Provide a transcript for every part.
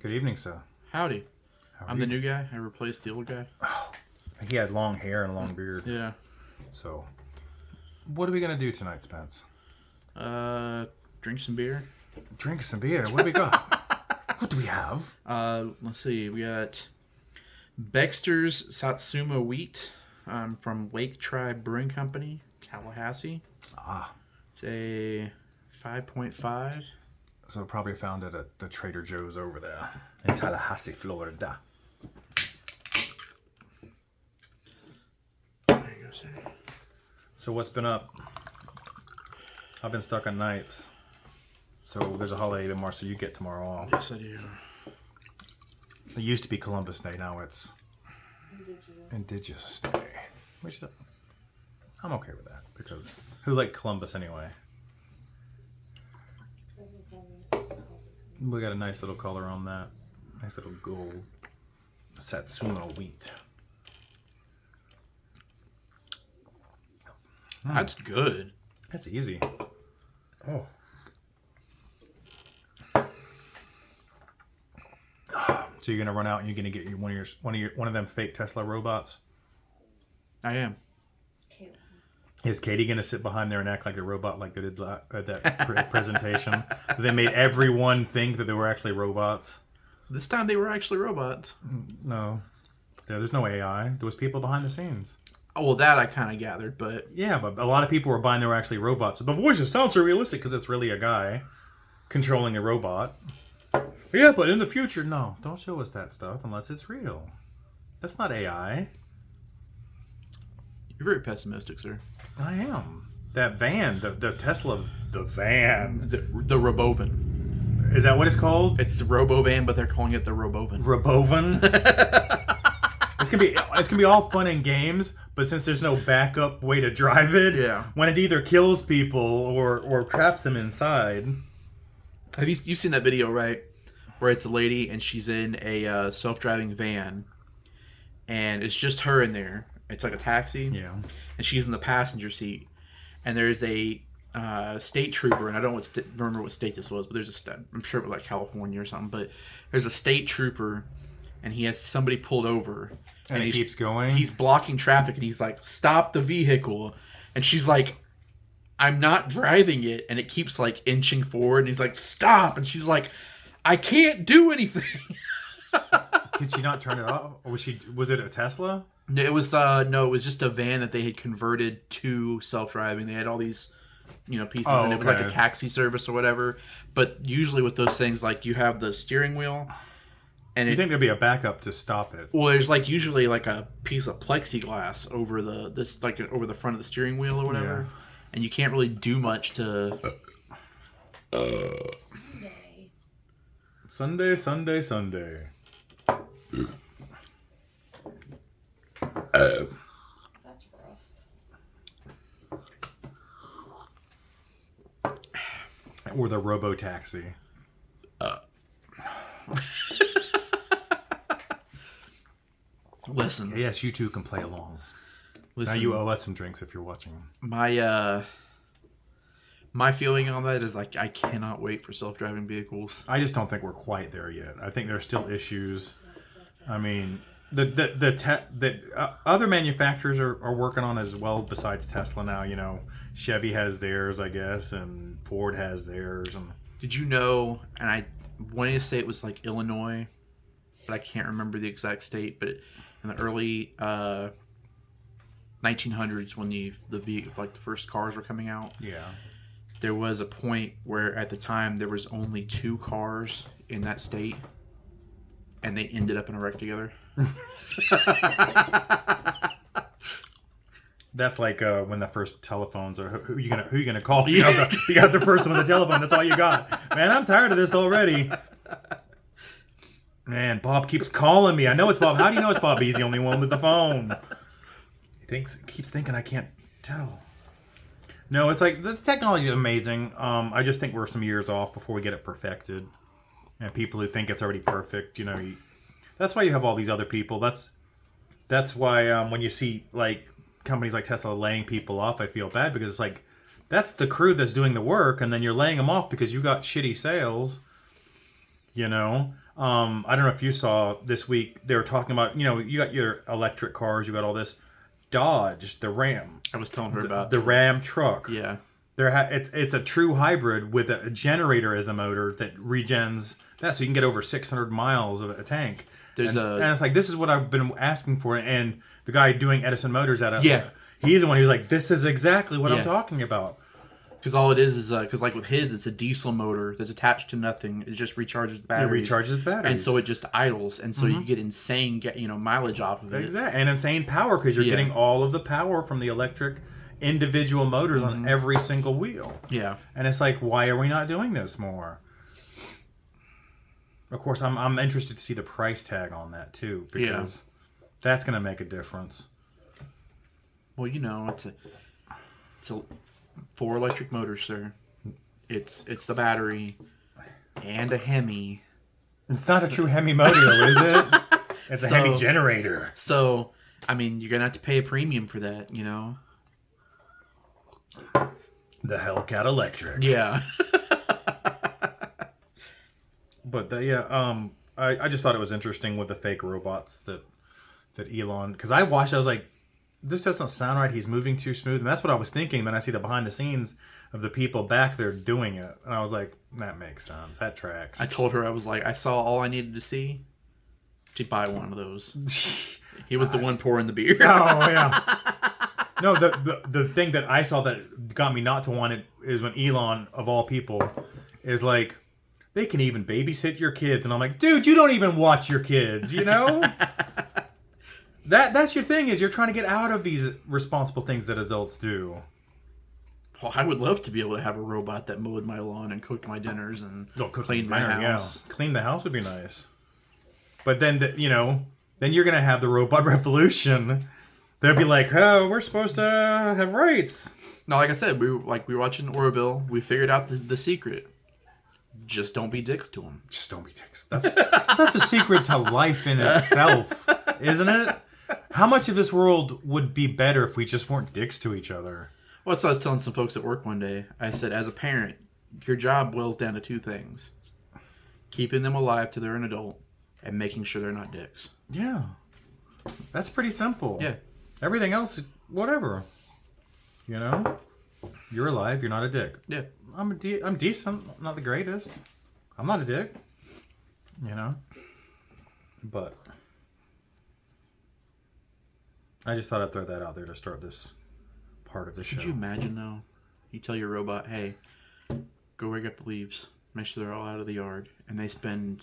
Good evening, sir. Howdy. How are I'm you? the new guy. I replaced the old guy. Oh, he had long hair and a long beard. Yeah. So, what are we gonna do tonight, Spence? Drink some beer. Drink some beer. What do we got? What do we have? Let's see. We got Baxter's Satsuma Wheat from Lake Tribe Brewing Company, Tallahassee. Ah, It's a 5.5. so probably found it at the Trader Joe's over there in Tallahassee, Florida. There you go, sir. So what's been up? I've been stuck on nights. So there's a holiday tomorrow, so you get tomorrow off. Yes, I do. It used to be Columbus Day, now it's Indigenous Day. Which I'm okay with that, because who liked Columbus anyway? We got a nice little color on that. Nice little gold. Satsuma wheat. That's good. That's easy. Oh. So you're gonna run out and you're gonna get one of them fake Tesla robots? I am. Is Katie gonna sit behind there and act like a robot like they did at that presentation? They made everyone think that they were actually robots. This time they were actually robots. No, there's no AI. There was people behind the scenes. Oh, well, that I kind of gathered, but... Yeah, but a lot of people were buying they were actually robots. The voices sound so realistic because it's really a guy controlling a robot. Yeah, but in the future, no. Don't show us that stuff unless it's real. That's not AI. You're very pessimistic, sir. I am. That van, the Tesla, the van. The Robovan. Is that what it's called? It's the Robovan, but they're calling it the Robovan. Robovan? It's gonna be all fun and games, but since there's no backup way to drive it, Yeah. when it either kills people or traps them inside. Have you've seen that video, right? Where it's a lady and she's in a self-driving van, and it's just her in there. It's like a taxi, Yeah. and she's in the passenger seat. And there's a state trooper, and I don't remember what state this was, but there's I'm sure it was like California or something. But there's a state trooper, and he has somebody pulled over, And he keeps going. He's blocking traffic, and he's like, "Stop the vehicle!" And she's like, "I'm not driving it," and it keeps like inching forward, and he's like, "Stop!" And she's like, "I can't do anything." Could she not turn it off? Or was it a Tesla? It was it was just a van that they had converted to self-driving. They had all these, pieces, and it was like a taxi service or whatever. But usually with those things, like you have the steering wheel, and You think there'd be a backup to stop it? well, there's like usually like a piece of plexiglass over over the front of the steering wheel or whatever, and you can't really do much to. Sunday. That's rough. Or the robo-taxi. Listen, Yes, you two can play along. listen. Now you owe us some drinks if you're watching. My feeling on that is like I cannot wait for self-driving vehicles. I just don't think we're quite there yet. I think there's still issues. I mean, the other manufacturers are working on as well besides Tesla now. Chevy has theirs, I guess, and Ford has theirs. And Did you know? And I wanted to say it was like Illinois, but I can't remember the exact state. But in the early 1900s, when the first cars were coming out, yeah. there was a point where at the time there was only 2 cars in that state, and they ended up in a wreck together. That's like when the first telephones are who you gonna call? You got the person with the telephone. That's all you got. Man, I'm tired of this already. Man, Bob keeps calling me. I know it's Bob. How do you know it's Bob? He's the only one with the phone. Keeps thinking I can't tell. No, it's like the technology is amazing. I just think we're some years off before we get it perfected. And people who think it's already perfect, that's why you have all these other people. That's why when you see like companies like Tesla laying people off, I feel bad because it's like that's the crew that's doing the work, and then you're laying them off because you got shitty sales. I don't know if you saw this week, they were talking about, you got your electric cars, you got all this. Dodge, the Ram. I was telling her about the Ram truck. Yeah. It's a true hybrid with a generator as a motor that regens that, so you can get over 600 miles of a tank. And it's like, this is what I've been asking for. And the guy doing Edison Motors he's the one who's like, this is exactly what I'm talking about. Because all it is because like with his, it's a diesel motor that's attached to nothing. It just recharges the batteries. It recharges batteries. And so it just idles. And so you get insane mileage off of it. Exactly. And insane power because you're getting all of the power from the electric individual motors on every single wheel. Yeah. And it's like, why are we not doing this more? Of course, I'm interested to see the price tag on that too, because that's going to make a difference. Well, it's a 4 electric motors, sir. It's the battery and a Hemi. It's not a true Hemi motor, is it? It's a Hemi generator. So, I mean, you're gonna have to pay a premium for that, The Hellcat Electric. Yeah. But I just thought it was interesting with the fake robots that Elon, because I watched, I was like, this doesn't sound right. He's moving too smooth, and that's what I was thinking. Then I see the behind the scenes of the people back there doing it, and I was like, that makes sense. That tracks. I told her, I was like, I saw all I needed to see to buy one of those. He was the one pouring the beer. Oh yeah. No, the thing that I saw that got me not to want it is when Elon, of all people, is like, they can even babysit your kids, and I'm like, dude, you don't even watch your kids, That's your thing, is you're trying to get out of these responsible things that adults do. Well, I would love to be able to have a robot that mowed my lawn and cooked my dinners and cleaned my house. Yeah. Clean the house would be nice. But then, then you're going to have the robot revolution. They'll be like, oh, we're supposed to have rights. No, like I said, we were watching Orville. We figured out the secret. Just don't be dicks to them. Just don't be dicks. That's a secret to life in itself, isn't it? How much of this world would be better if we just weren't dicks to each other? Well, that's what I was telling some folks at work one day. I said, as a parent, your job boils down to 2 things. Keeping them alive till they're an adult and making sure they're not dicks. Yeah. That's pretty simple. Yeah. Everything else, whatever. You're alive, you're not a dick. Yeah. I'm decent, I'm not the greatest. I'm not a dick. But I just thought I'd throw that out there to start this part of the show. Could you imagine, though? You tell your robot, hey, go rake up the leaves. Make sure they're all out of the yard. And they spend,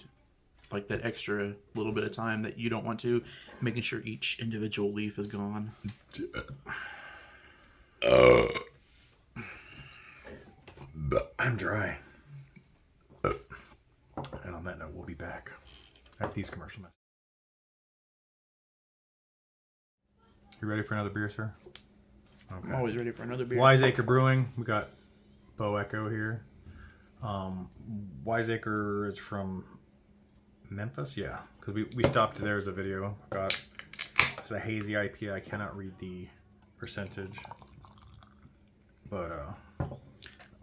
like, that extra little bit of time that you don't want to, making sure each individual leaf is gone. I'm dry. And on that note, we'll be back after these commercial messages. You ready for another beer, sir? Okay. I'm always ready for another beer. Wiseacre Brewing. We got Bo Echo here. Wiseacre is from Memphis, yeah. Because we stopped there as a video. It's a hazy IPA. I cannot read the percentage, but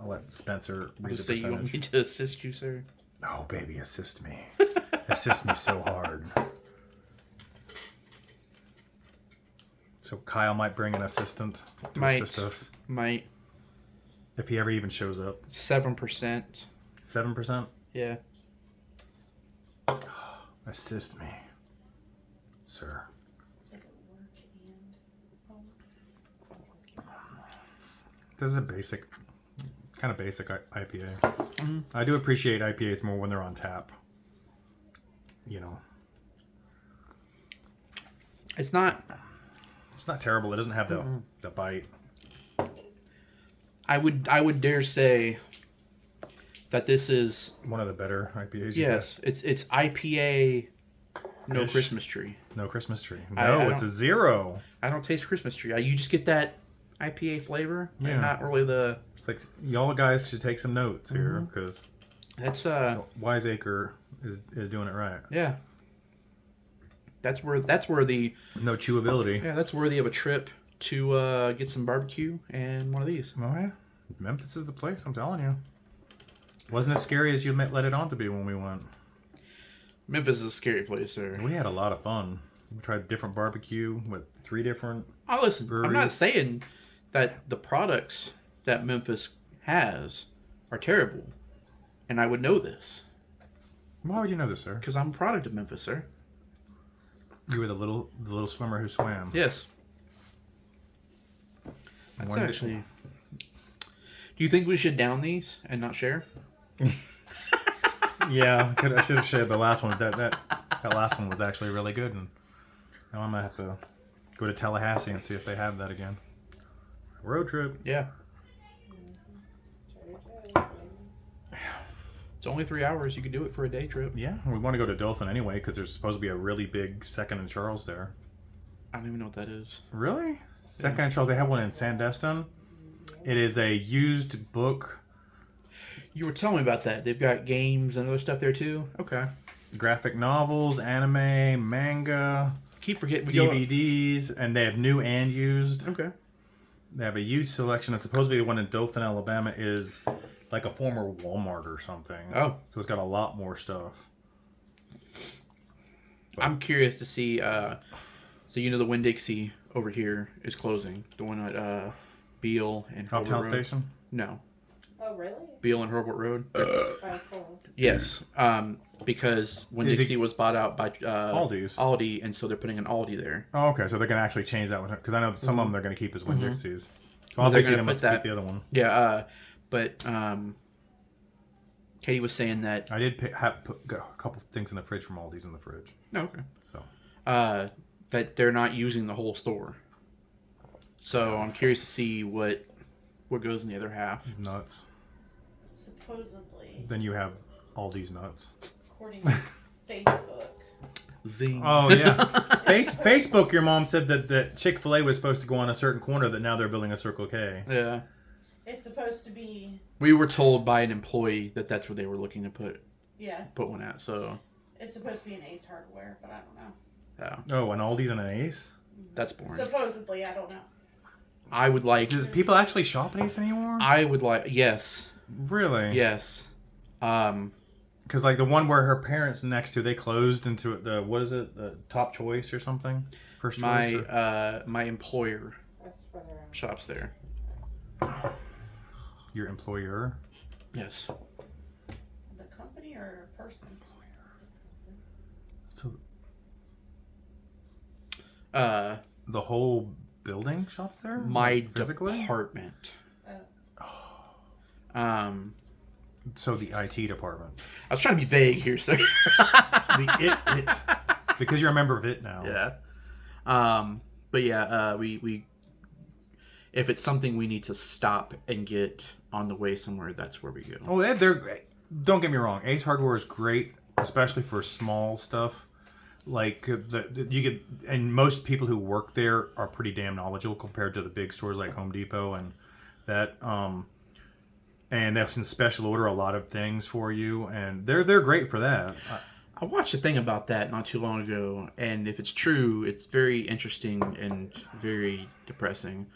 I'll let Spencer read the percentage. You want me to assist you, sir? Oh, baby, assist me. Assist me so hard. So Kyle might bring an assistant to assist us. Might. If he ever even shows up. 7%. 7%? Yeah. Assist me, sir. Does it work This is a kind of basic IPA. Mm-hmm. I do appreciate IPAs more when they're on tap. It's not terrible. It doesn't have the bite. I would dare say that this is one of the better IPAs. Yes, it's IPA. No Christmas tree. No Christmas tree. No, it's a 0. I don't taste Christmas tree. You just get that IPA flavor. Yeah. And not really the. It's like y'all guys should take some notes here because that's Wiseacre is doing it right. Yeah. That's where the no chewability. Yeah, that's worthy of a trip to get some barbecue and one of these. Oh yeah, Memphis is the place. I'm telling you. Wasn't as scary as you let it on to be when we went. Memphis is a scary place, sir. We had a lot of fun. We tried different barbecue with 3 different. Oh, listen, I'm not breweries. saying that the products that Memphis has are terrible, and I would know this Why would you know this, sir? because I'm a product of Memphis, sir. You were the little swimmer who swam. Yes. That's One day- actually. Do you think we should down these and not share? Yeah, I should have shared the last one. That last one was actually really good, and now I'm gonna have to go to Tallahassee and see if they have that again. Road trip. Yeah. It's only 3 hours. You could do it for a day trip. Yeah, we want to go to Dothan anyway because there's supposed to be a really big Second and Charles there. I don't even know what that is. Really? Second and Charles. They have one in Sandestin. It is a used book, You were telling me about that. They've got games and other stuff there too. Okay. graphic novels, anime, manga, Keep forgetting. DVDs, and they have new and used. Okay. They have a used selection. It's supposed to be the one in Dothan, Alabama, is like a former Walmart or something. Oh. So it's got a lot more stuff. I'm curious to see. So you know the Winn-Dixie over here is closing. The one at Beale and Herbert Uptown Road. Station? No, Oh, really? Beale and Herbert Road. By Coles. Yes. Because Winn-Dixie was bought out by Aldi's. Aldi, and so they're putting an Aldi there. Oh, okay. So they're going to actually change that one. Because I know that some of them they're going to keep as Winn-Dixie's. So Well, obviously they're they gonna must put keep that- the other one. Yeah. But Katie was saying that. I did put a couple things in the fridge from Aldi's in the fridge. No, okay. So That they're not using the whole store. So I'm curious to see what goes in the other half. nuts. Supposedly, Then you have Aldi's nuts. according to Facebook. Zing. Oh yeah, Facebook. Your mom said that Chick-fil-A was supposed to go on a certain corner. That now they're building a Circle K. Yeah. It's supposed to be, We were told by an employee that that's where they were looking to put one at. So it's supposed to be an Ace Hardware, but I don't know. yeah, Oh, and Aldi's and an Ace. that's boring. Supposedly, I don't know. I would like. Does people actually shop at Ace anymore? I would like. Yes. Really? Yes. Because like the one where her parents next to, they closed into the what is it, the Top Choice or something? First Choice. My employer That's further out. shops there. Your employer. Yes. The company or a person? So The the whole building shops there. my Like, physically. department. Oh. So the IT department. I was trying to be vague here, sir. The it. Because you're a member of it now. Yeah. But yeah, we if it's something we need to stop and get on the way somewhere, that's where we go. Oh, they're great. Don't get me wrong. Ace Hardware is great, especially for small stuff. Like you get, and most people who work there are pretty damn knowledgeable compared to the big stores like Home Depot and that. And they can special order a lot of things for you, and they're great for that. I watched a thing about that not too long ago, and if it's true, it's very interesting and very depressing.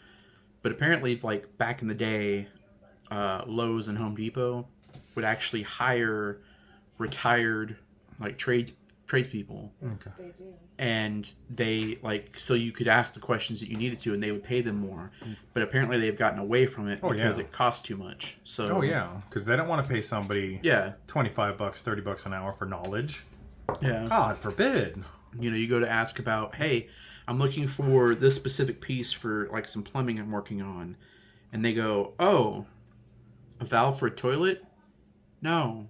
But apparently, like back in the day, Lowe's and Home Depot would actually hire retired like tradespeople, They do. and they so you could ask the questions that you needed to, and they would pay them more. But apparently, they've gotten away from it because yeah. it costs too much. So Oh yeah, because they don't want to pay somebody yeah, $25, $30 an hour for knowledge. yeah. God forbid. You know, you go to ask about, hey, I'm looking for this specific piece for like some plumbing I'm working on, and they go, oh, a valve for a toilet? No.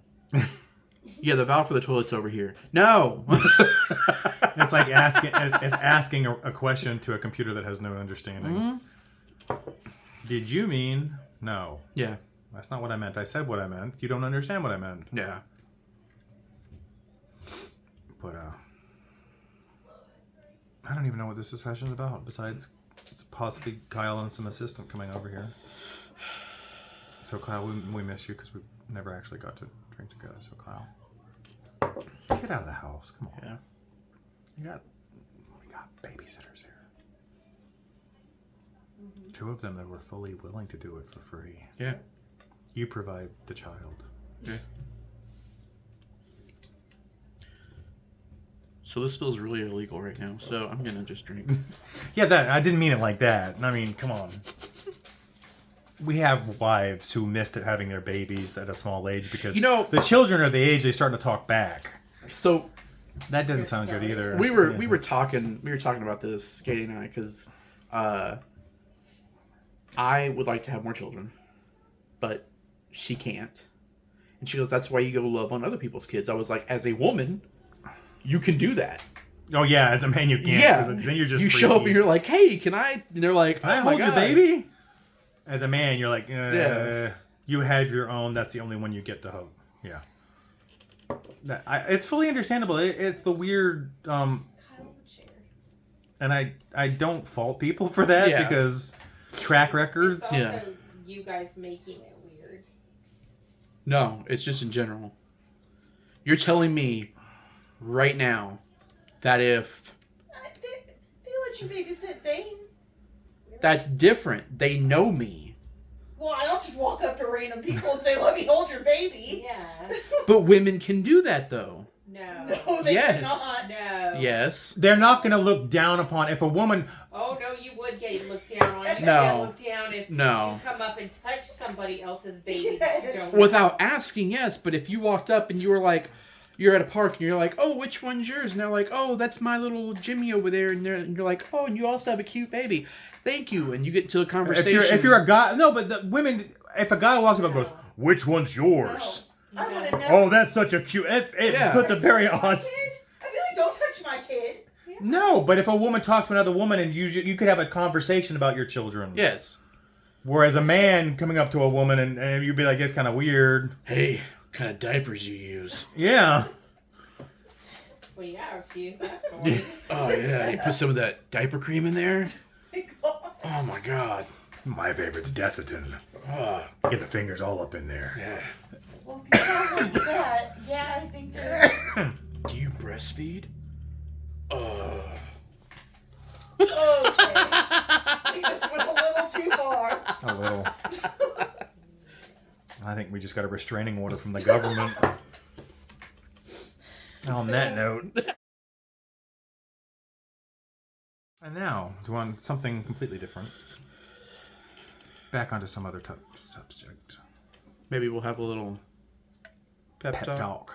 Yeah, the valve for the toilet's over here. No. It's like asking a question to a computer that has no understanding. Did you mean no? Yeah. That's not what I meant. I said what I meant. You don't understand what I meant. Yeah. But I don't even know what this discussion is about. Besides possibly Kyle and some assistant coming over here. So Kyle, we miss you because we never actually got to drink together. So Kyle, get out of the house. Come on. Yeah. We got babysitters here. 2 of them that were fully willing to do it for free. Yeah. You provide the child. Yeah. So this feels really illegal right now. So I'm gonna just drink. Yeah, that I didn't mean it like that. I mean, come on. We have wives who missed having their babies at a small age because the children are the age they start to talk back. So that doesn't sound good either. We were talking about this, Katie and I, because I would like to have more children, but she can't. And she goes, "That's why you go love on other people's kids." I was like, as a woman, you can do that. Oh yeah, as a man you can't. Yeah, then you're just you freaky. show up and you're like, "Hey, can I?" And they're like, "Can I hold your baby?" As a man, you're like, yeah. You have your own. That's the only one you get to hug. Yeah. It's fully understandable. It's the weird. And I don't fault people for that because track records. It's also you guys making it weird. No, it's just in general. You're telling me right now that if they let you babysit Zane. That's different. They know me. Well, I don't just walk up to random people and say, "Let me hold your baby." Yeah. But women can do that, though. No, they cannot. No. Yes. They're not going to look down upon if a woman. Oh no, you would get looked down on. You No. get looked down if you come up and touch somebody else's baby. That you don't Without asking, yes. But if you walked up and you were like, you're at a park and you're like, "Oh, which one's yours?" And they're like, "Oh, that's my little Jimmy over there." And you're like, "Oh, and you also have a cute baby. Thank you." And you get into a conversation. If you're a guy, no, but the women. If a guy walks up and goes, "Which one's yours?" No. I would have never. Oh, that's such a cute. It puts a very odd. I'd be like, "Don't touch my kid." No, but if a woman talks to another woman and you could have a conversation about your children. Yes. Whereas a man coming up to a woman and you'd be like, "It's kind of weird." Hey, what kind of diapers you use? Yeah. Well, yeah, I refuse that for Oh yeah, you put some of that diaper cream in there. Oh my god. My favorite's Desitin. Get the fingers all up in there. Yeah. Well, if you don't want that, yeah, I think there's. Do you breastfeed? Okay. I think this went a little too far. A little. I think we just got a restraining order from the government. On that note. And now, on something completely different. Back onto some other subject. Maybe we'll have a little pep talk.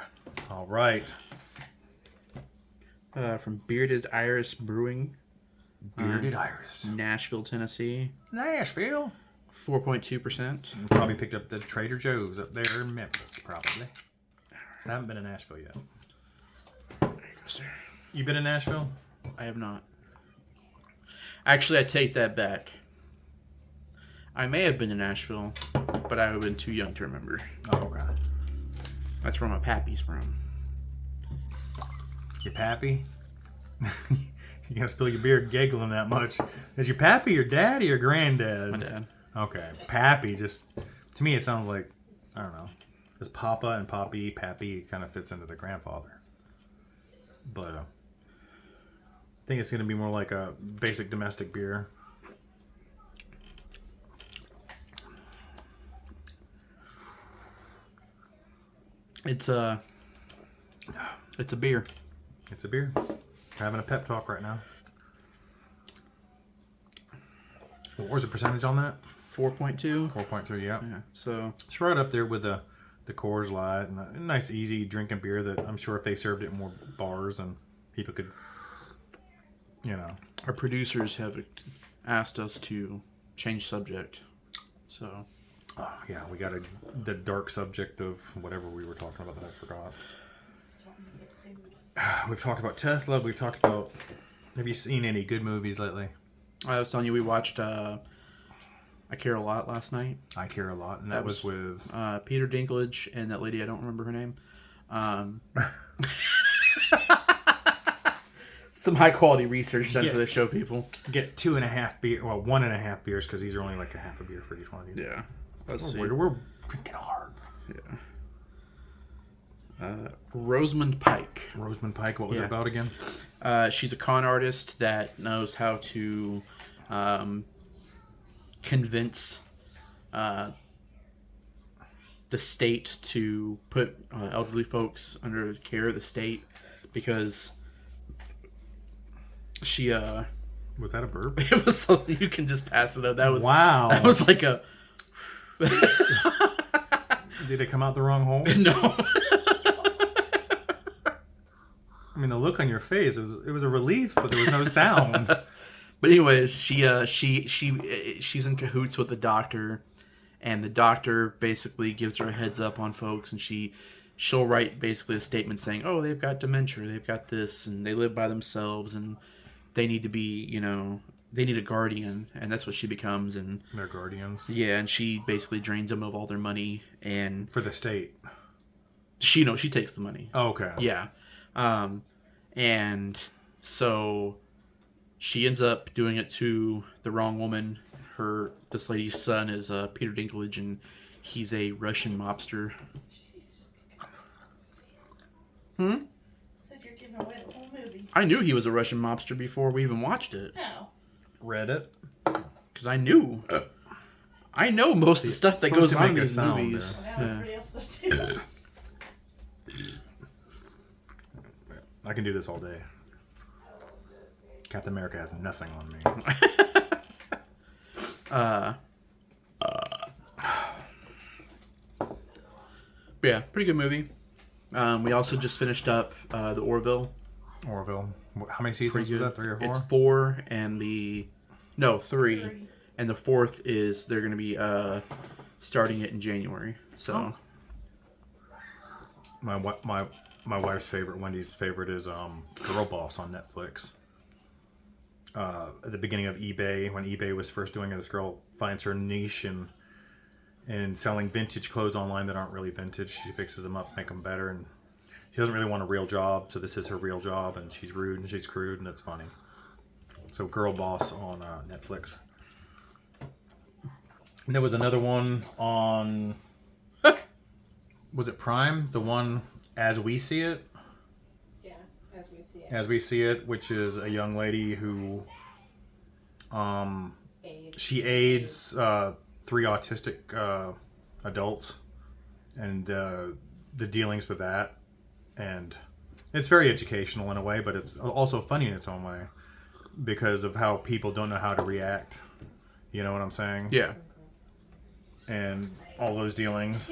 All right. From Bearded Iris Brewing. Bearded Iris. Nashville, Tennessee. Nashville. 4.2%. Probably picked up the Trader Joe's up there in Memphis, probably. I haven't been in Nashville yet. There you go, sir. You been in Nashville? I have not. Actually, I take that back. I may have been to Nashville, but I would have been too young to remember. Oh, okay. That's where my pappy's from. Your pappy? You gonna spill your beer giggling that much. Is your pappy your daddy or granddad? My dad. Okay. Pappy just, to me it sounds like, I don't know. Just Papa and Poppy, Pappy kind of fits into the grandfather. But I think it's gonna be more like a basic domestic beer. It's a beer. It's a beer. We're having a pep talk right now. What was the percentage on that? 4.2. 4.2, yeah. So it's right up there with the Coors Light and a nice, easy drinking beer that I'm sure if they served it in more bars and people could, you know. Our producers have asked us to change subject. So. Oh, yeah, we got the dark subject of whatever we were talking about that I forgot. We've talked about Tesla. We've talked about... Have you seen any good movies lately? I was telling you, we watched I Care a Lot last night. I Care a Lot, and that was with... Peter Dinklage and that lady, I don't remember her name. Some high-quality research done for this show, people. Get 2.5 beer... Well, 1.5 beers, because these are only like a half a beer for each one of these. Yeah. Let's see. We're drinking hard. Yeah. Rosamund Pike. Rosamund Pike, what was it about again? She's a con artist that knows how to convince the state to put elderly folks under the care of the state because She Was that a burp? it was so you can just pass it up. That was Wow. That was like a Did it come out the wrong hole? no. I mean, the look on your face, it was a relief, but there was no sound. But anyways, she's in cahoots with the doctor, and the doctor basically gives her a heads up on folks, and she'll write basically a statement saying, oh, they've got dementia, they've got this, and they live by themselves, and they need to be, they need a guardian, and that's what she becomes. And They're guardians. yeah, and she basically drains them of all their money, and For the state. she takes the money. Oh, okay. Yeah. And so she ends up doing it to the wrong woman. This lady's son is Peter Dinklage, and he's a Russian mobster. Said you're giving away the whole movie. I knew he was a Russian mobster before we even watched it. No. Read it. Because I knew. I know most of the stuff that supposed goes to on in make a these sound movies. Now Yeah. everybody else does too. I can do this all day. Captain America has nothing on me. Yeah, pretty good movie. We also just finished up the Orville. Orville. How many seasons was that? 3 or 4? It's 4 and three. And the 4th is they're going to be starting it in January. So My wife's favorite, Wendy's favorite, is Girl Boss on Netflix. At the beginning of eBay, when eBay was first doing it, this girl finds her niche in selling vintage clothes online that aren't really vintage. She fixes them up, make them better, and she doesn't really want a real job, so this is her real job, and she's rude and she's crude, and it's funny. So Girl Boss on Netflix. And there was another one on... was it Prime? The one As We See It? Yeah, as we see it. As We See It, which is a young lady who she aids 3 autistic adults, and the dealings with that. And it's very educational in a way, but it's also funny in its own way because of how people don't know how to react. You know what I'm saying? yeah. And all those dealings.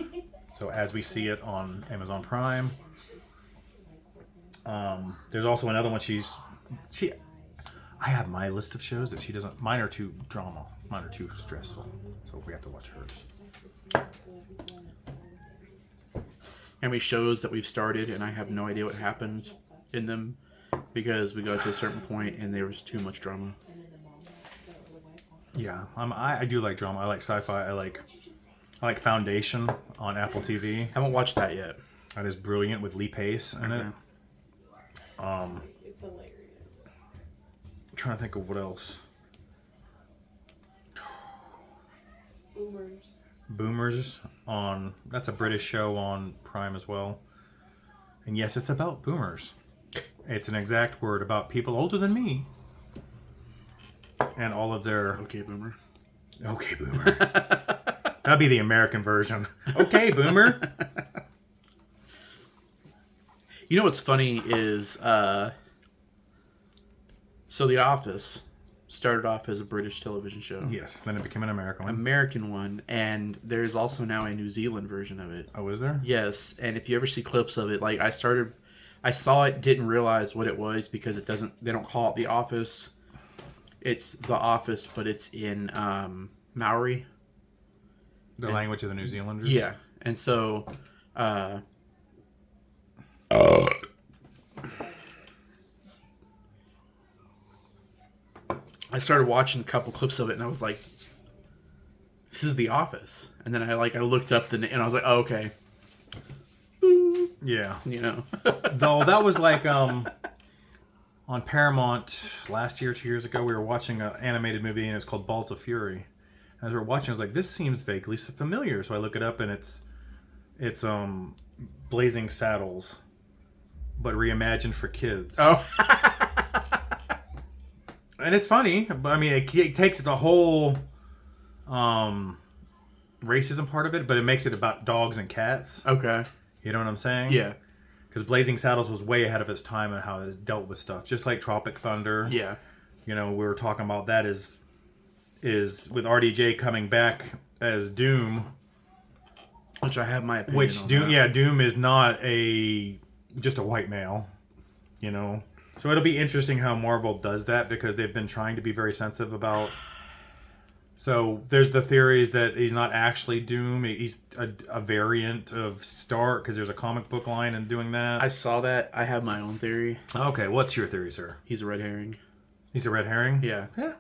So As We See It on Amazon Prime. There's also another one. I have my list of shows that she doesn't. Mine are too drama. Mine are too stressful. So we have to watch hers. How many shows that we've started and I have no idea what happened in them because we got to a certain point and there was too much drama. Yeah, I do like drama. I like sci-fi. I like Foundation on Apple TV. Haven't watched that yet. That is brilliant with Lee Pace in it. It's hilarious. I'm trying to think of what else. Boomers on... That's a British show on Prime as well. And yes, it's about boomers. It's an exact word about people older than me. And all of their... Okay, boomer. Okay, boomer. That'd be the American version. Okay, boomer. You know what's funny is, so The Office started off as a British television show. Yes, then it became an American one. American one, and there's also now a New Zealand version of it. Oh, is there? Yes, and if you ever see clips of it, like I saw it, didn't realize what it was because they don't call it The Office. It's The Office, but it's in Maori. The language of the New Zealanders? Yeah, and so I started watching a couple clips of it, and I was like, "This is The Office." And then I looked up and I was like, "Oh, okay." Yeah. You know. Though that was like on Paramount last year, 2 years ago, we were watching an animated movie and it's called Balls of Fury. As we were watching, I was like, this seems vaguely familiar. So I look it up and it's Blazing Saddles, but reimagined for kids. Oh. And it's funny, but I mean, it takes the whole racism part of it, but it makes it about dogs and cats. Okay. You know what I'm saying? Yeah. because Blazing Saddles was way ahead of its time and how it dealt with stuff, just like Tropic Thunder. Yeah. You know, we were talking about that is with RDJ coming back as Doom, Which I have my opinion which on Doom, that. Doom is not just a white male. You know, so it'll be interesting how Marvel does that because they've been trying to be very sensitive about. So there's the theories that he's not actually Doom. He's a variant of Stark because there's a comic book line and doing that. I saw that. I have my own theory. Okay, what's your theory, sir? He's a red herring. He's a red herring? Yeah. Yeah.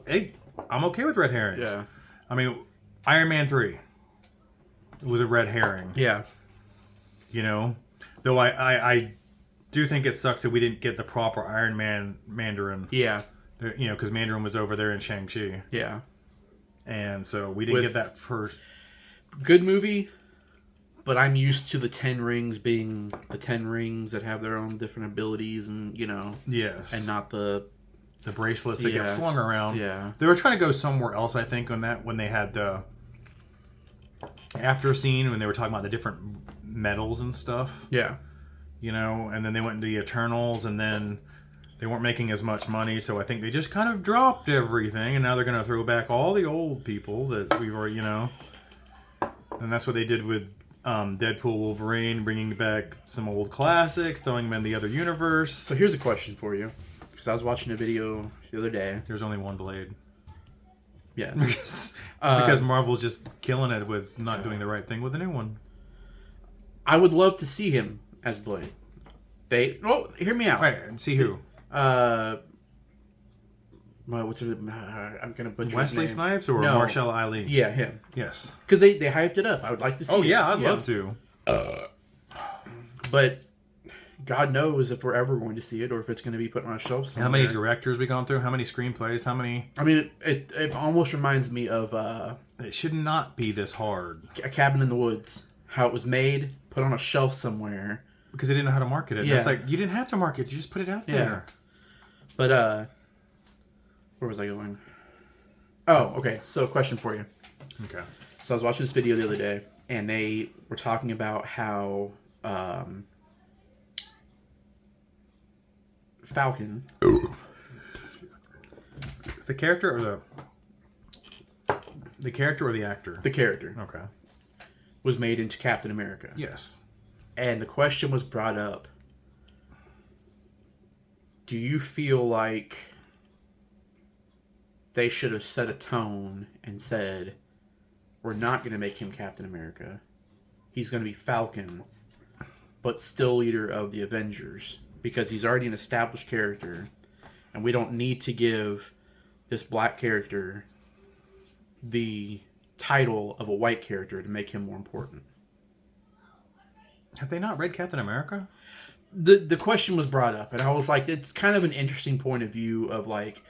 Hey, I'm okay with red herrings. Yeah. I mean, Iron Man 3 was a red herring. Yeah. You know? Though I do think it sucks that we didn't get the proper Iron Man Mandarin. Yeah. You know, because Mandarin was over there in Shang-Chi. Yeah. And so we didn't get that first. Good movie, but I'm used to the 10 rings being the 10 rings that have their own different abilities and, you know. Yes. And not the bracelets that get flung around. Yeah. They were trying to go somewhere else, I think, on that when they had the after scene when they were talking about the different metals and stuff. Yeah. You know, and then they went into the Eternals, and then they weren't making as much money, so I think they just kind of dropped everything, and now they're going to throw back all the old people that we were, you know. And that's what they did with Deadpool, Wolverine, bringing back some old classics, throwing them in the other universe. So here's a question for you, because I was watching a video the other day. There's only one Blade. Yes. Because Marvel's just killing it with not doing the right thing with a new one. I would love to see him as Blade. Hear me out. Right, and see who? What's it? I'm gonna butcher Wesley his name. Snipes or No. Marshall Ali? Yeah, him. Yes. Because they hyped it up. I would like to see. Oh it. yeah, I'd love to. But God knows if we're ever going to see it, or if it's going to be put on a shelf somewhere. How many directors we gone through? How many screenplays? How many? I mean, it almost reminds me of It should not be this hard A Cabin in the Woods. How it was made, put on a shelf somewhere. because they didn't know how to market it. Yeah. It's like you didn't have to market; you just put it out there. But where was I going? Oh, okay. So, question for you. Okay. So I was watching this video the other day, and they were talking about how Falcon. The character or the character or the actor? The character Okay. was made into Captain America. Yes. And the question was brought up. Do you feel like they should have set a tone and said, we're not going to make him Captain America. He's going to be Falcon, but still leader of the Avengers, because he's already an established character, and we don't need to give this black character the title of a white character to make him more important. Have they not read Captain America? The question was brought up, and I was like, it's kind of an interesting point of view of like,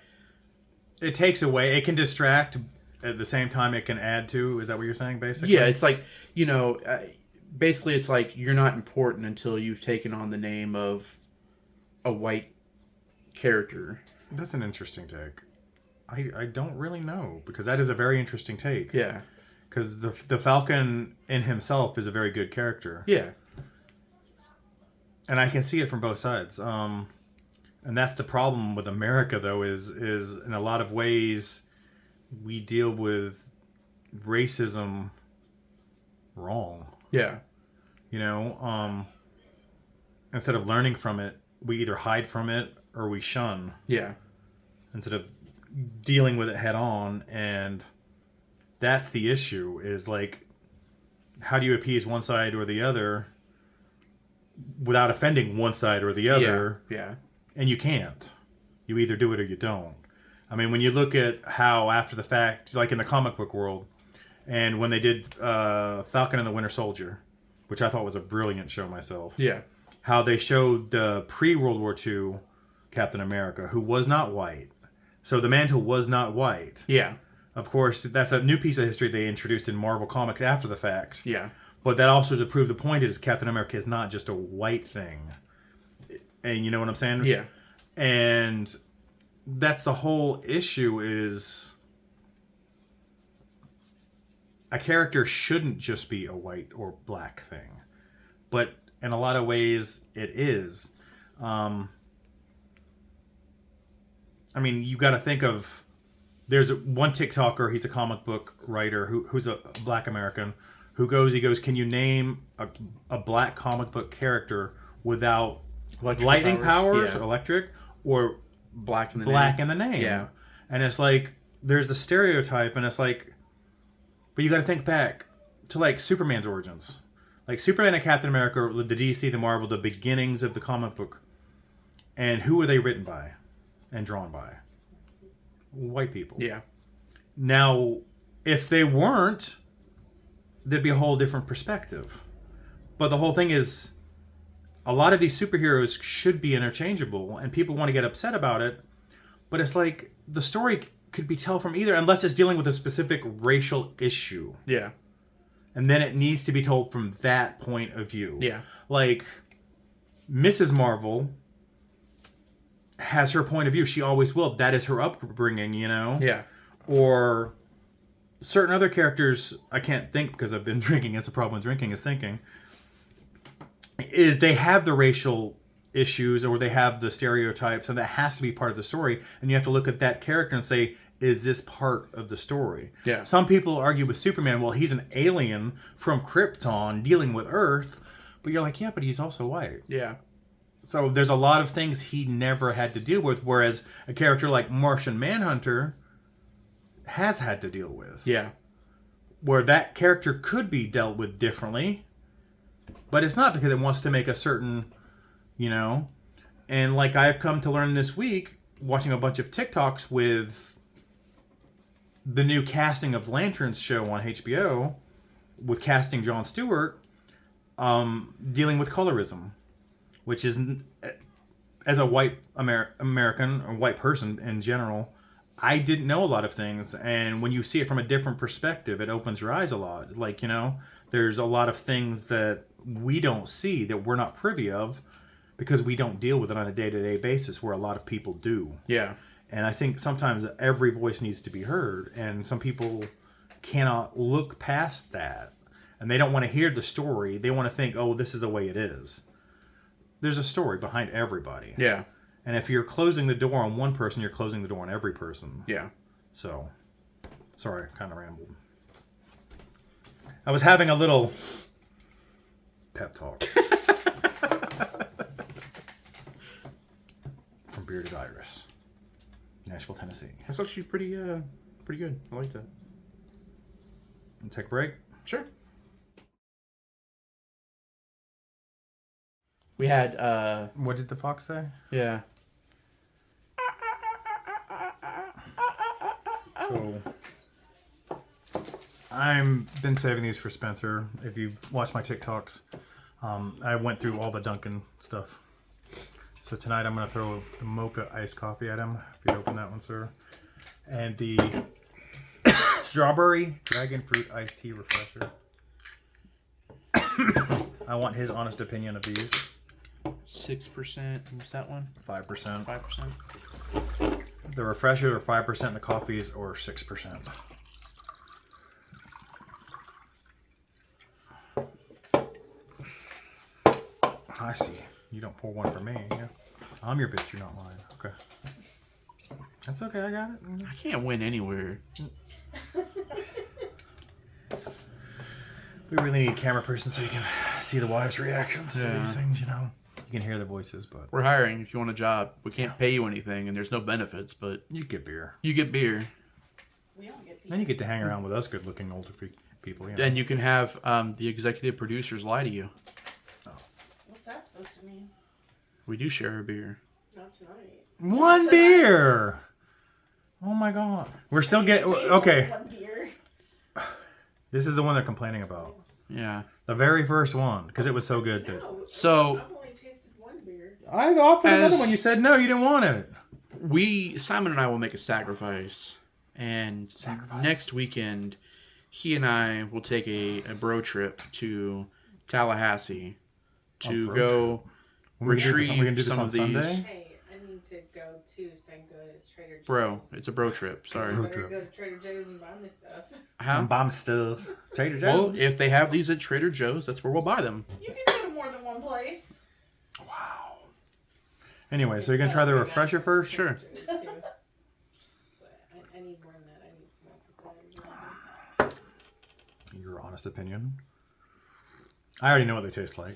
It takes away. It can distract. At the same time, it can add to. Is that what you're saying, basically? yeah, it's like, you know, basically it's like you're not important until you've taken on the name of a white character. That's an interesting take. I don't really know, because that is a very interesting take. Yeah. Because the Falcon in himself is a very good character. Yeah. And I can see it from both sides. And that's the problem with America, though, is in a lot of ways we deal with racism wrong. Yeah. You know, instead of learning from it, we either hide from it or we shun. Yeah. Instead of dealing with it head on. And that's the issue, is like, how do you appease one side or the other without offending one side or the other? Yeah. And you can't. You either do it or you don't. I mean, when you look at how after the fact, like in the comic book world, and when they did Falcon and the Winter Soldier, which I thought was a brilliant show myself. Yeah. How they showed the pre-World War II Captain America, who was not white. So the mantle was not white. Yeah. Of course, that's a new piece of history they introduced in Marvel Comics after the fact. Yeah. But that also to prove the point is Captain America is not just a white thing. And you know what I'm saying? Yeah. And that's the whole issue, is a character shouldn't just be a white or black thing. But in a lot of ways, it is. I mean, you got to think of. There's one TikToker. He's a comic book writer who's a Black American. He goes, can you name a black comic book character without Electrical lightning powers Yeah. or electric or Black in the black name. in the name? Yeah. And it's like, there's the stereotype, and it's like, but you got to think back to like Superman's origins. Like Superman and Captain America, the DC, the Marvel, the beginnings of the comic book. And who were they written by and drawn by? White people. Yeah. Now, if they weren't, there'd be a whole different perspective. But the whole thing is, a lot of these superheroes should be interchangeable, and people want to get upset about it. But it's like, the story could be told from either, unless it's dealing with a specific racial issue. Yeah. And then it needs to be told from that point of view. Yeah. Like, Mrs. Marvel has her point of view. She always will. That is her upbringing, you know? Yeah. Or certain other characters, I can't think because I've been drinking. It's a problem with drinking, is thinking. Is they have the racial issues or they have the stereotypes, and that has to be part of the story. And you have to look at that character and say, is this part of the story? Yeah. Some people argue with Superman, well, he's an alien from Krypton dealing with Earth. But you're like, yeah, but he's also white. Yeah. So there's a lot of things he never had to deal with, whereas a character like Martian Manhunter has had to deal with. Yeah. Where that character could be dealt with differently, but it's not because it wants to make a certain, you know. And like I've come to learn this week, watching a bunch of TikToks with the new casting of Lanterns show on HBO, with casting Jon Stewart, dealing with colorism. Which is, as a white American or white person in general, I didn't know a lot of things. And when you see it from a different perspective, it opens your eyes a lot. Like, you know, there's a lot of things that we don't see, that we're not privy of, because we don't deal with it on a day-to-day basis, where a lot of people do. Yeah. And I think sometimes every voice needs to be heard. And some people cannot look past that. And they don't want to hear the story. They want to think, oh, this is the way it is. There's a story behind everybody. Yeah. And if you're closing the door on one person, you're closing the door on every person. Yeah. So, sorry, I kind of rambled. I was having a little pep talk. From Bearded Iris, Nashville, Tennessee. That's actually pretty good. I like that. And take a break. Sure. We had What did the fox say? yeah. So I'm been saving these for Spencer. If you've watched my TikToks, I went through all the Dunkin' stuff. So tonight I'm going to throw the mocha iced coffee at him. If you open that one, sir. And the strawberry dragon fruit iced tea refresher. I want his honest opinion of these. 6%. What's that one? 5%. 5%. The refreshers are 5%. The coffees are 6%. I see. You don't pour one for me. Yeah. I'm your bitch. You're not mine. Okay. That's okay. I got it. I can't win anywhere. We really need a camera person so you can see the wives' reactions to Yeah. these things, you know. You can hear the voices, but We're hiring if you want a job. We can't pay you anything, and there's no benefits, but you get beer. you get beer. We don't get Then people. you get to hang around with us good-looking older people. You know. Then you can have the executive producers lie to you. What's that supposed to mean? We do share a beer. Not tonight. One beer. Oh my god. We're still getting okay. One beer. This is the one they're complaining about. Yeah. The very first one, because it was so good that No, So I've only tasted one beer. I offered another As- one. You said no, you didn't want it. Simon and I will make a sacrifice, and next weekend, he and I will take a bro trip to Tallahassee to bro go We can do this- we can do retrieve this some on of these. Sunday? Hey, I need to go too, so I can go to Trader Joe's. Bro, it's a bro trip. Sorry. I Bro better trip. go to Trader Joe's and buy me stuff. How? Bomb stuff. Trader Well, Joe's. if they have these at Trader Joe's, that's where we'll buy them. You can go to more than one place. Anyway, so you're gonna try the refresher first? Sure. But I need more than that. I need some apple cider. Your honest opinion. I already know what they taste like.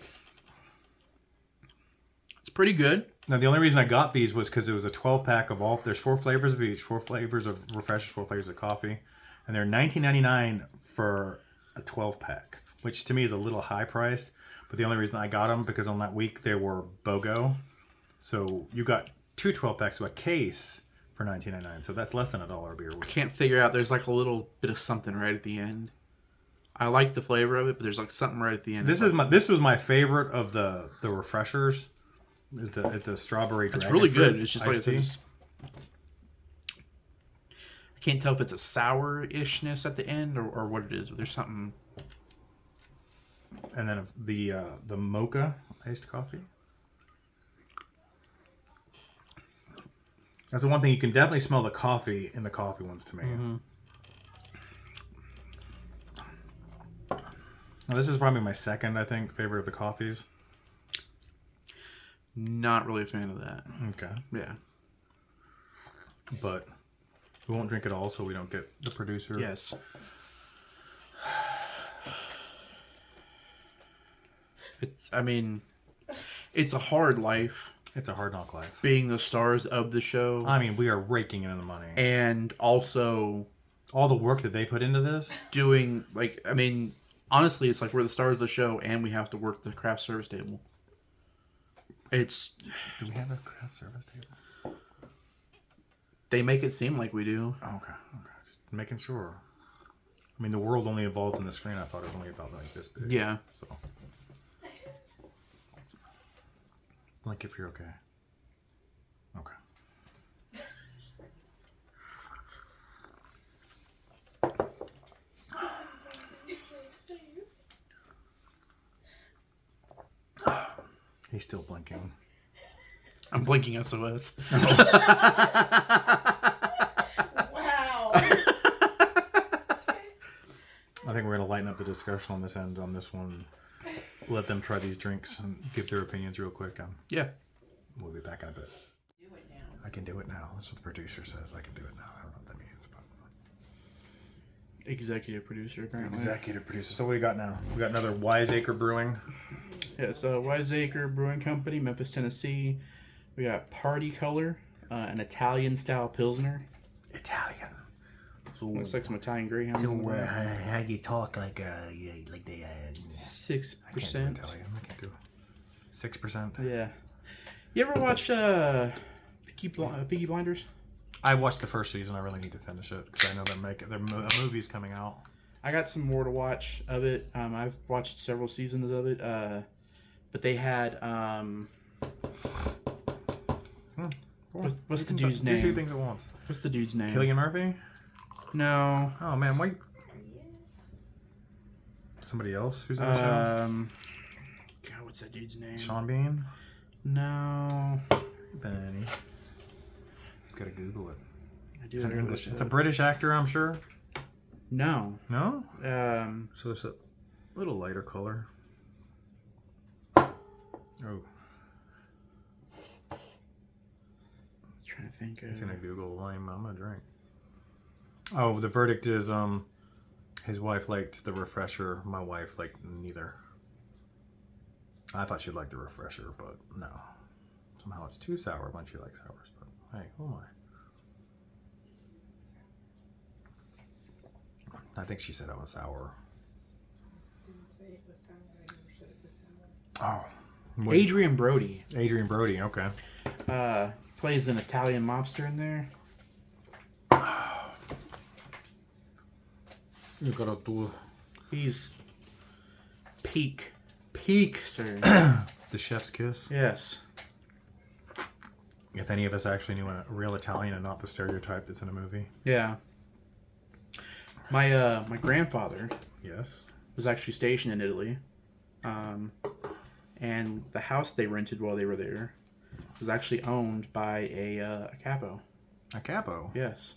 It's pretty good. Now, the only reason I got these was because it was a 12-pack of all. There's 4 flavors of each, 4 flavors of refreshers, 4 flavors of coffee, and they're $19.99 for a 12-pack, which to me is a little high priced. But the only reason I got them because on that week they were BOGO, so you got 2 12-packs of a case for $19.99. So that's less than $1 a beer. I can't figure out. There's like a little bit of something right at the end. I like the flavor of it, but there's like something right at the end. This was my favorite of the refreshers. The strawberry. It's dragon really fruit good. It's just iced like tea. this. I can't tell if it's a sour-ishness at the end or what it is. But there's something. And then the mocha iced coffee. That's the one thing you can definitely smell the coffee in the coffee ones to me. Mm-hmm. Now, this is probably my second, I think, favorite of the coffees. Not really a fan of that. Okay. Yeah. But we won't drink it all so we don't get the producer. Yes. It's a hard life It's a hard knock life. being the stars of the show. I mean, we are raking in the money. And also All the work that they put into this. doing, honestly, it's like we're the stars of the show and we have to work the craft service table. It's... Do we have a craft service table? They make it seem like we do. Okay. Just making sure. I mean, the world only evolved in the screen. I thought it was only about like this big. Yeah. So. Blink if you're okay. Okay. He's still blinking. I'm blinking SOS. Wow. I think we're going to lighten up the discussion on this end, on this one. Let them try these drinks and give their opinions real quick. Yeah. We'll be back in a bit. Do it now. I can do it now. That's what the producer says. I can do it now. I don't know what that means. But... Executive producer, apparently. Executive producer. So what do we got now? We got another Wiseacre Brewing. Yeah, it's a Wiseacre Brewing Company, Memphis, Tennessee. We got Party Color, an Italian-style Pilsner. Italian. So, Looks like some Italian Greyhound. how you talk like they 6%. I can't do Italian. I can't do 6%. Yeah. You ever watch Peaky Blinders? I watched the first season. I really need to finish it because I know their movie's coming out. I got some more to watch of it. I've watched several seasons of it. But they had what's the dude's Do 2 name? things at once. What's the dude's name? Cillian Murphy? No. Oh man, why? Yes. Somebody else who's in the show? God, what's that dude's name? Sean Bean? No. Benny. He's got to Google it. I do It's an know English. what It's a British actor, I'm sure. No. No? Um, So it's a little lighter color. Oh, trying to think. he's gonna Google lime. I'm gonna drink. Oh, the verdict is his wife liked the refresher. My wife liked neither. I thought she'd like the refresher, but no. Somehow it's too sour when she likes sours. But hey, who am I? I think she said I was sour. Didn't say it was sour. I never said it was sour. Oh. What- Adrian Brody Adrian Brody, okay. plays an Italian mobster in there. You gotta do He's peak, sir. the chef's kiss. Yes. If any of us actually knew a real Italian and not the stereotype that's in a movie. Yeah. My grandfather Yes. was actually stationed in Italy, and the house they rented while they were there was actually owned by a capo. A capo. Yes,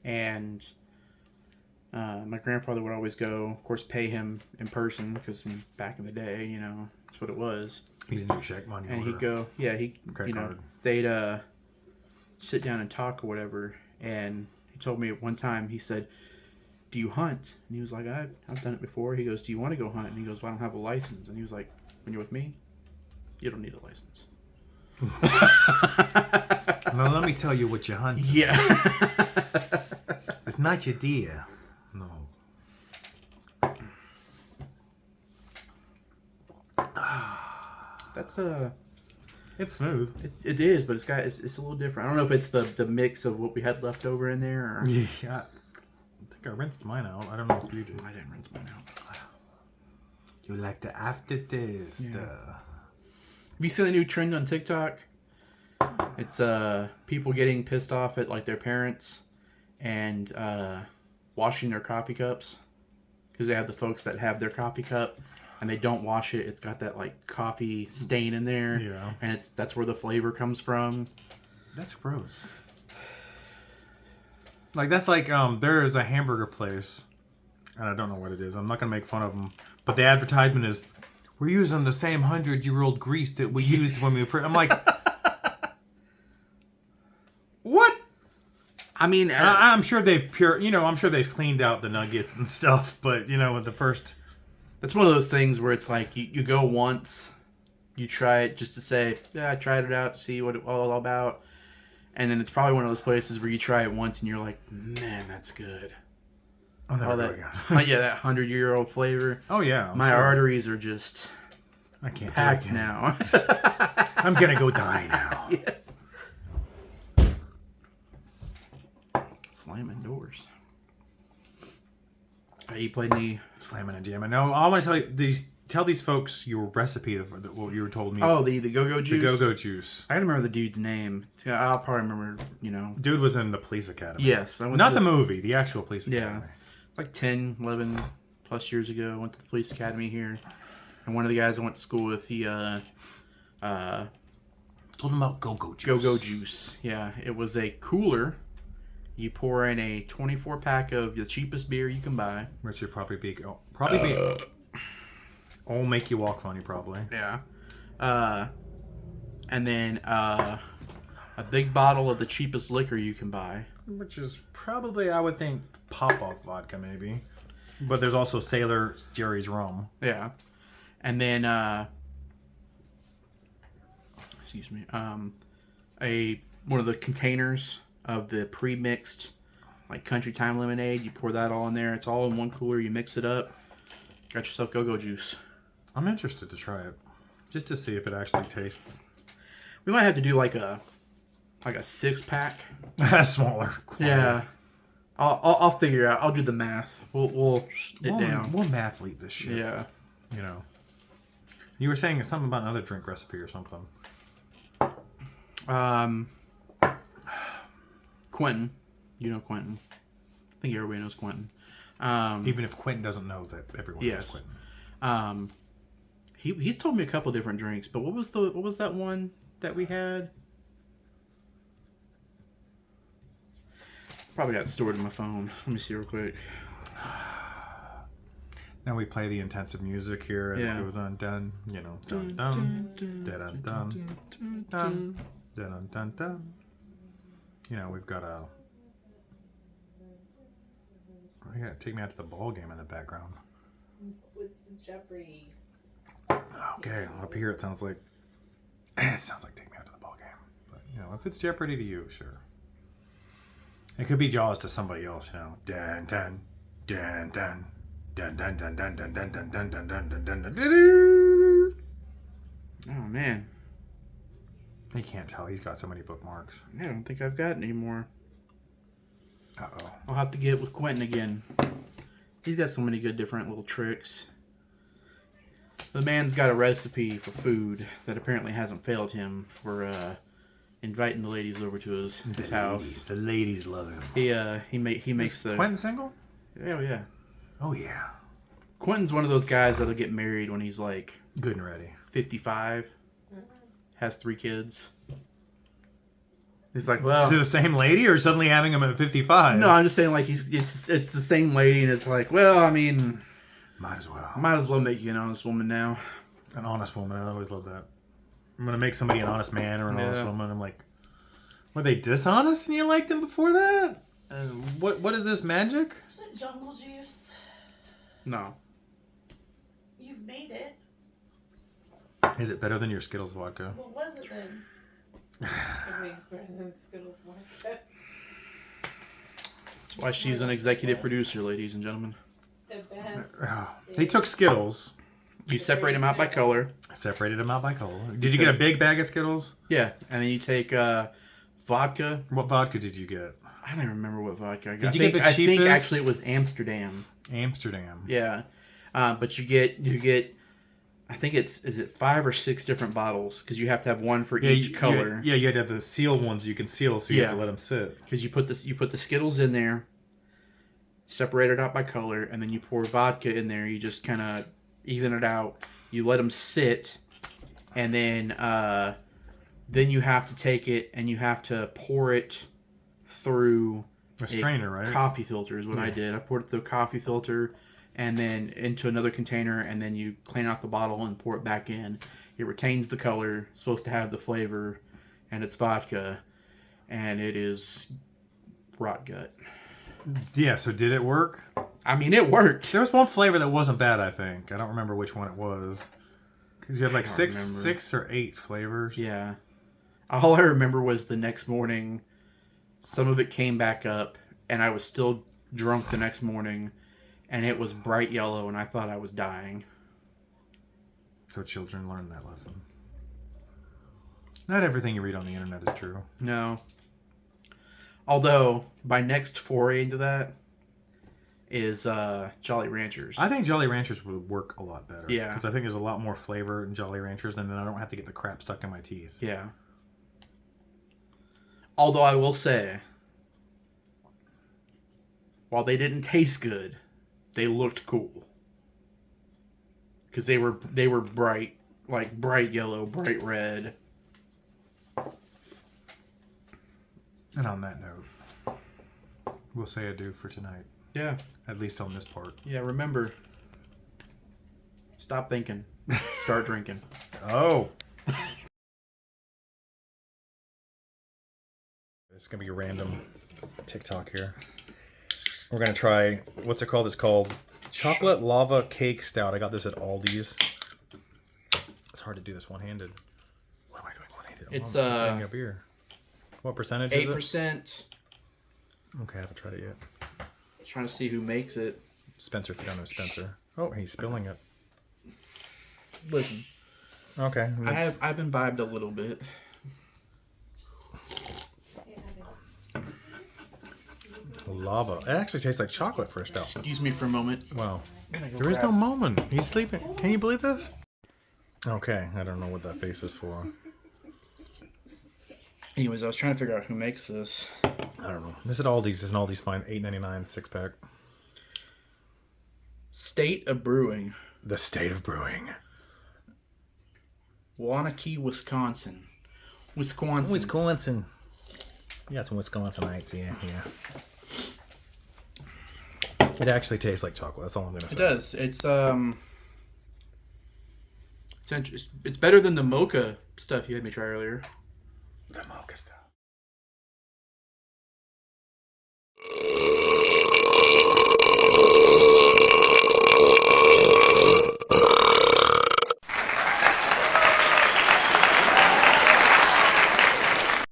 and My grandfather would always go, of course, pay him in person because back in the day, you know, that's what it was. He didn't do check money. And order. he'd go, yeah, Credit card. they'd sit down and talk or whatever. And he told me at one time, he said, "Do you hunt?" And he was like, I've done it before. He goes, "Do you want to go hunt?" And he goes, "Well, I don't have a license." And he was like, "When you're with me, you don't need a license." Now let me tell you what you hunt. Yeah. It's not your deer. No. That's It's smooth. it is, but it's a little different. I don't know if it's the mix of what we had left over in there. Or... Yeah. I think I rinsed mine out. I don't know if you did. I didn't rinse mine out. You like the aftertaste. Yeah. Have you seen the new trend on TikTok? It's people getting pissed off at like their parents and washing their coffee cups because they have the folks that have their coffee cup and they don't wash it. It's got that like coffee stain in there, Yeah. and that's where the flavor comes from. That's gross. Like that's like there is a hamburger place, and I don't know what it is. I'm not gonna make fun of them, but the advertisement is, "We're using the same 100-year-old grease that we used when we first." I'm like, what? I mean, I'm sure they've I'm sure they've cleaned out the nuggets and stuff, but with the first. that's one of those things where it's like you go once, you try it just to say, yeah, I tried it out to see what it's all about. And then it's probably one of those places where you try it once and you're like, man, that's good. Oh, there All we that, go again. yeah, that 100-year-old flavor. Oh yeah, I'm My sure. arteries are just I can't do it packed again. now. I'm gonna go die now. Slamming doors. You played any? Slamming and jamming. No, I want to tell these folks your recipe of what you were told me. Oh, the go-go juice. the go-go juice. I don't remember the dude's name. I'll probably remember. Dude was in the police academy. Yes, I went Not to the movie, the actual police Yeah. academy. It's like 10, 11 plus years ago. I went to the police academy here, and one of the guys I went to school with, he Told him about go-go juice. go-go juice. Yeah, it was a cooler. You pour in a 24-pack of the cheapest beer you can buy. Which should probably be oh, make you walk funny, probably. Yeah. And then a big bottle of the cheapest liquor you can buy. Which is probably, I would think, pop-off vodka, maybe. But there's also Sailor Jerry's rum. Yeah. And then excuse me, one of the containers of the pre-mixed like country time lemonade. You pour that all in there. It's all in one cooler. You mix it up. Got yourself go-go juice. I'm interested to try it, just to see if it actually tastes. We might have to do like a 6-pack. Smaller. Yeah. I'll figure out. I'll do the math. We'll down. We'll mathlete this shit. Yeah. You were saying something about another drink recipe or something. Quentin. You know Quentin. I think everybody knows Quentin. Even if Quentin doesn't know that everyone knows Quentin. He's told me a couple different drinks, but what was that one that we had? Probably got stored in my phone. Let me see real quick. Now we play the intensive music here as it goes on. Dun, dun dun, dun dun dun, dun dun dun dun. We've got a. I gotta take me out to the ball game in the background. What's the Jeopardy? Okay, up here it sounds like. It sounds like take me out to the ball game, but if it's Jeopardy to you, sure. It could be Jaws to somebody else, Dun dun dun dun. Dun dun dun dun dun dun dun dun dun dun dun dun dun. Oh man, He can't tell. He's got so many bookmarks. I don't think I've got any more. Uh-oh. I'll have to get with Quentin again. He's got so many good different little tricks. The man's got a recipe for food that apparently hasn't failed him for inviting the ladies over to his house. The ladies love him. He makes the Quentin single? Oh yeah. Oh yeah. Quentin's one of those guys that'll get married when he's like Good and ready. 55. Has 3 kids. He's like, well, Is it the same lady or suddenly having him at 55? no, I'm just saying like it's the same lady, and it's like, well, I mean, Might as well. might as well make you an honest woman now. An honest woman. I always love that. I'm going to make somebody an honest man or an honest woman. I'm like, were they dishonest and you liked them before that? What is this magic? Is it jungle juice? No. You've made it. Is it better than your Skittles vodka? What was it then? Everything's better than Skittles vodka. That's why she's an executive producer, ladies and gentlemen. The best. They took Skittles. You separate them out by color. Separated them out by color. Did you get a big bag of Skittles? Yeah, and then you take vodka. What vodka did you get? I don't even remember what vodka I got. Did you get the I think cheapest? actually it was Amsterdam. Amsterdam. Yeah, but you get. I think is it 5 or 6 different bottles because you have to have one for each color. You had to have the sealed ones you can seal, so you have to let them sit. Because you put the Skittles in there, separate it out by color, and then you pour vodka in there. You just kind of even it out. You let them sit, and then you have to take it and you have to pour it through A strainer, right? coffee filter is what I did. I poured it through a coffee filter and then into another container, and then you clean out the bottle and pour it back in. It retains the color, it's supposed to have the flavor, and it's vodka, and it is rot gut. Yeah, so did it work? I mean, it worked. There was one flavor that wasn't bad, I think. I don't remember which one it was. Because you had like remember. 6 or 8 flavors. Yeah. All I remember was the next morning, some of it came back up, and I was still drunk the next morning, and it was bright yellow, and I thought I was dying. So children learn that lesson. Not everything you read on the internet is true. No. Although, my next foray into that is Jolly Ranchers. I think Jolly Ranchers would work a lot better. Yeah. Because I think there's a lot more flavor in Jolly Ranchers, and then I don't have to get the crap stuck in my teeth. Yeah. Although I will say, while they didn't taste good, they looked cool. Because they were bright, like bright yellow, bright red. And on that note, we'll say adieu for tonight. Yeah. At least on this part. Yeah, remember, stop thinking, start drinking. Oh. It's going to be a random TikTok here. We're going to try, what's it called? It's called Chocolate Lava Cake Stout. I got this at Aldi's. It's hard to do this one-handed. What am I doing one-handed? It's, I'm a beer. What percentage is it? 8%. Okay, I haven't tried it yet. Trying to see who makes it. Spencer, if you don't know Spencer. Oh, he's spilling it. Listen, Okay. I've imbibed a little bit. Lava. It actually tastes like chocolate for a stout. Excuse me for a moment. Wow. There is no moment. He's sleeping. Can you believe this? Okay, I don't know what that face is for. Anyways, I was trying to figure out who makes this. I don't know. This at Aldi's. Is an Aldi's fine. $8.99 6-pack. State of Brewing. The State of Brewing. Waunakee, Wisconsin. Wisconsin. Wisconsin. You got some Wisconsinites, yeah. It actually tastes like chocolate. That's all I'm gonna say. It does. It's better than the mocha stuff you had me try earlier. The mocha stuff.